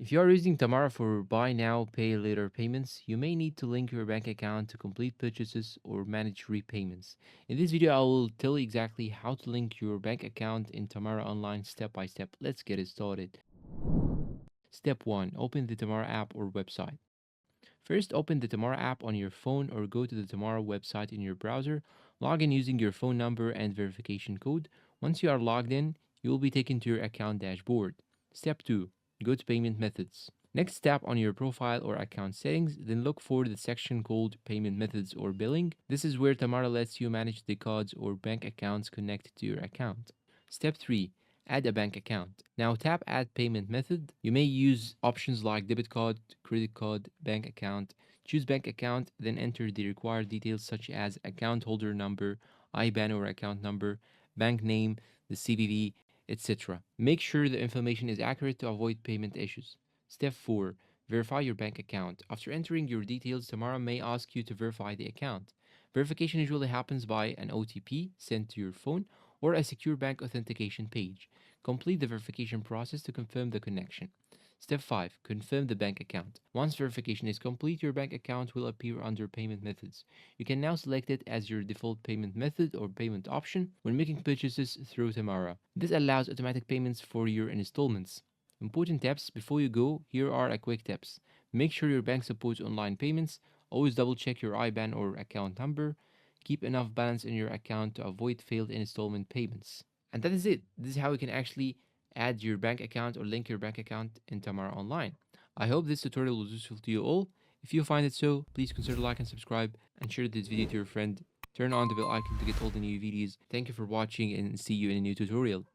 If you are using Tamara for buy now, pay later payments, you may need to link your bank account to complete purchases or manage repayments. In this video, I will tell you exactly how to link your bank account in Tamara Online step by step. Let's get it started. Step 1. Open the Tamara app or website. First, open the Tamara app on your phone or go to the Tamara website in your browser. Log in using your phone number and verification code. Once you are logged in, you will be taken to your account dashboard. Step 2. Go to Payment Methods. Next, tap on your profile or account settings, then look for the section called Payment Methods or Billing. This is where Tamara lets you manage the cards or bank accounts connected to your account. Step 3. Add a bank account. Now tap Add Payment Method. You may use options like debit card, credit card, bank account. Choose bank account, then enter the required details such as account holder number, IBAN or account number, bank name, the CVV, etc. Make sure the information is accurate to avoid payment issues. Step 4. Verify your bank account. After entering your details, Tamara may ask you to verify the account. Verification usually happens by an OTP sent to your phone or a secure bank authentication page. Complete the verification process to confirm the connection. Step 5. Confirm the bank account. Once verification is complete, your bank account will appear under Payment Methods. You can now select it as your default payment method or payment option when making purchases through Tamara. This allows automatic payments for your installments. Important tips before you go, here are a quick tips. Make sure your bank supports online payments. Always double check your IBAN or account number. Keep enough balance in your account to avoid failed installment payments. And that is it. This is how you can actually add your bank account or link your bank account in Tamara Online. I hope this tutorial was useful to you all. If you find it so, please consider like and subscribe and share this video to your friend. Turn on the bell icon to get all the new videos. Thank you for watching and see you in a new tutorial.